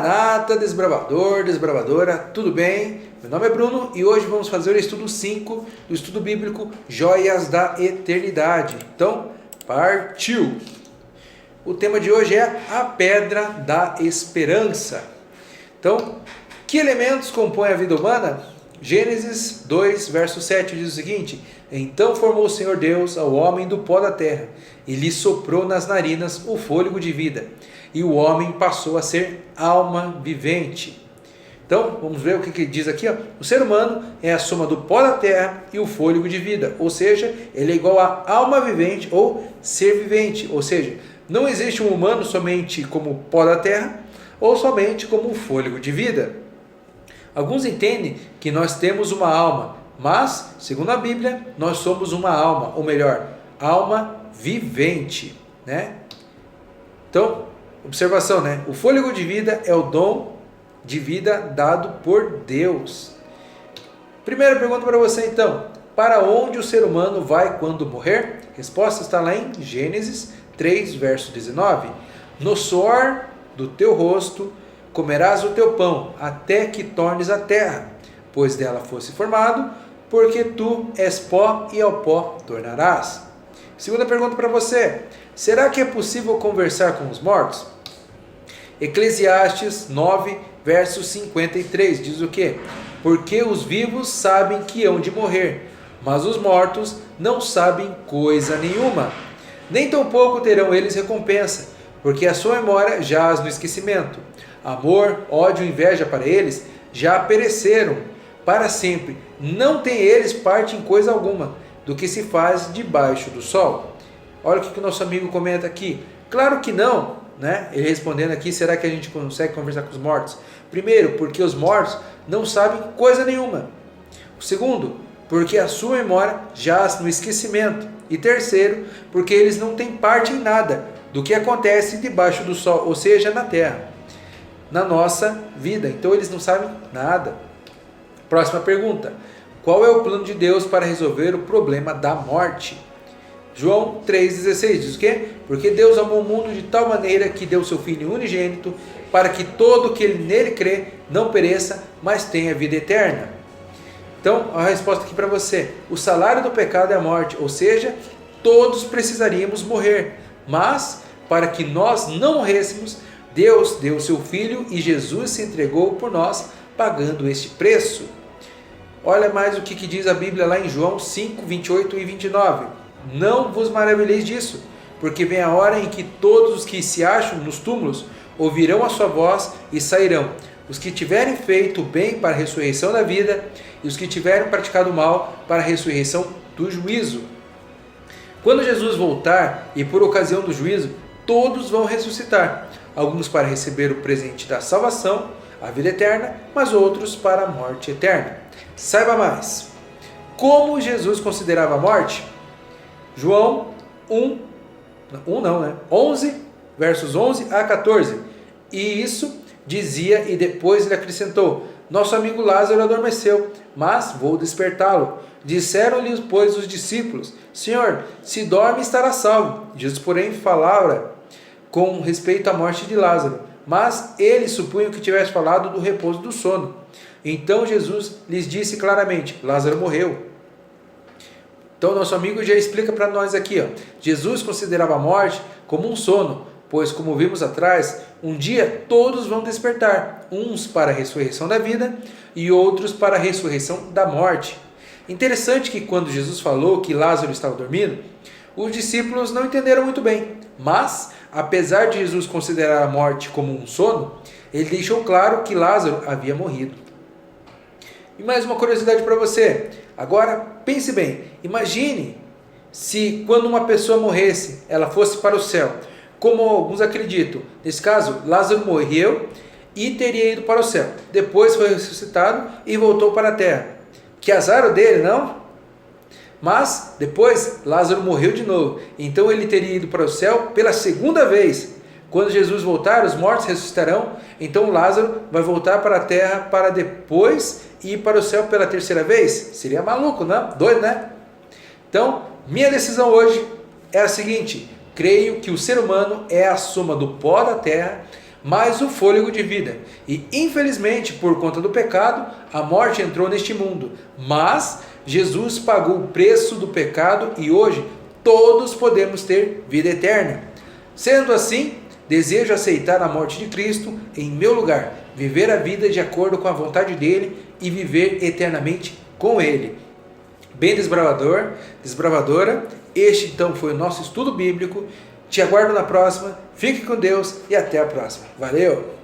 Maranata, desbravador, desbravadora, tudo bem? Meu nome é Bruno e hoje vamos fazer o estudo 5 do estudo bíblico Joias da Eternidade. Então, partiu! O tema de hoje é a Pedra da Esperança. Então, que elementos compõem a vida humana? Gênesis 2, verso 7 diz o seguinte: Então formou o Senhor Deus ao homem do pó da terra, e lhe soprou nas narinas o fôlego de vida, e o homem passou a ser alma vivente. Então, vamos ver o que diz aqui. O ser humano é a soma do pó da terra e o fôlego de vida, ou seja, ele é igual a alma vivente ou ser vivente, ou seja, não existe um humano somente como pó da terra ou somente como o fôlego de vida. Alguns entendem que nós temos uma alma, mas, segundo a Bíblia, nós somos uma alma, ou melhor, alma vivente, né? Então, observação, né? O fôlego de vida é o dom de vida dado por Deus. Primeira pergunta para você, então: para onde o ser humano vai quando morrer? A resposta está lá em Gênesis 3, verso 19. No suor do teu rosto comerás o teu pão, até que tornes a terra, pois dela fosse formado, porque tu és pó e ao pó tornarás. Segunda pergunta para você: será que é possível conversar com os mortos? Eclesiastes 9, verso 53 diz o quê? Porque os vivos sabem que hão de morrer, mas os mortos não sabem coisa nenhuma. Nem tampouco terão eles recompensa, porque a sua memória jaz no esquecimento. Amor, ódio e inveja para eles já pereceram para sempre. Não tem eles parte em coisa alguma do que se faz debaixo do sol. Olha o que o nosso amigo comenta aqui. Claro que não, né? Ele respondendo aqui: será que a gente consegue conversar com os mortos? Primeiro, porque os mortos não sabem coisa nenhuma. Segundo, porque a sua memória jaz no esquecimento. E terceiro, porque eles não têm parte em nada do que acontece debaixo do sol, ou seja, na terra, na nossa vida. Então eles não sabem nada. Próxima pergunta: qual é o plano de Deus para resolver o problema da morte? João 3,16 diz o quê? Porque Deus amou o mundo de tal maneira que deu seu Filho unigênito, para que todo que nele crê não pereça, mas tenha vida eterna. Então, a resposta aqui para você: o salário do pecado é a morte, ou seja, todos precisaríamos morrer, mas para que nós não morrêssemos, Deus deu o seu Filho e Jesus se entregou por nós, pagando este preço. Olha mais o que diz a Bíblia lá em João 5, 28 e 29. Não vos maravilheis disso, porque vem a hora em que todos os que se acham nos túmulos ouvirão a sua voz e sairão. Os que tiverem feito o bem para a ressurreição da vida, e os que tiverem praticado o mal para a ressurreição do juízo. Quando Jesus voltar, e por ocasião do juízo, todos vão ressuscitar. Alguns para receber o presente da salvação, a vida eterna, mas outros para a morte eterna. Saiba mais. Como Jesus considerava a morte? João 11, versos 11 a 14. E isso dizia, e depois ele acrescentou: nosso amigo Lázaro adormeceu, mas vou despertá-lo. Disseram-lhe, pois, os discípulos: Senhor, se dorme, estará salvo. Jesus, porém, falava com respeito à morte de Lázaro, mas eles supunham que tivesse falado do repouso do sono. Então Jesus lhes disse claramente: Lázaro morreu. Então nosso amigo já explica para nós aqui, Jesus considerava a morte como um sono, pois, como vimos atrás, um dia todos vão despertar, uns para a ressurreição da vida e outros para a ressurreição da morte. Interessante que quando Jesus falou que Lázaro estava dormindo, os discípulos não entenderam muito bem, mas, apesar de Jesus considerar a morte como um sono, ele deixou claro que Lázaro havia morrido. E mais uma curiosidade para você. Agora, pense bem. Imagine se quando uma pessoa morresse, ela fosse para o céu. Como alguns acreditam. Nesse caso, Lázaro morreu e teria ido para o céu. Depois foi ressuscitado e voltou para a terra. Que azar o dele, não? Mas, depois, Lázaro morreu de novo. Então ele teria ido para o céu pela segunda vez. Quando Jesus voltar, os mortos ressuscitarão. Então Lázaro vai voltar para a terra para depois ir para o céu pela terceira vez? Seria maluco, não? Doido, né? Então, minha decisão hoje é a seguinte: creio que o ser humano é a soma do pó da terra, mas o fôlego de vida. E infelizmente, por conta do pecado, a morte entrou neste mundo. Mas Jesus pagou o preço do pecado e hoje todos podemos ter vida eterna. Sendo assim, desejo aceitar a morte de Cristo em meu lugar, viver a vida de acordo com a vontade dele e viver eternamente com ele. Bem, desbravador, desbravadora, este então foi o nosso estudo bíblico. Te aguardo na próxima, fique com Deus e até a próxima. Valeu!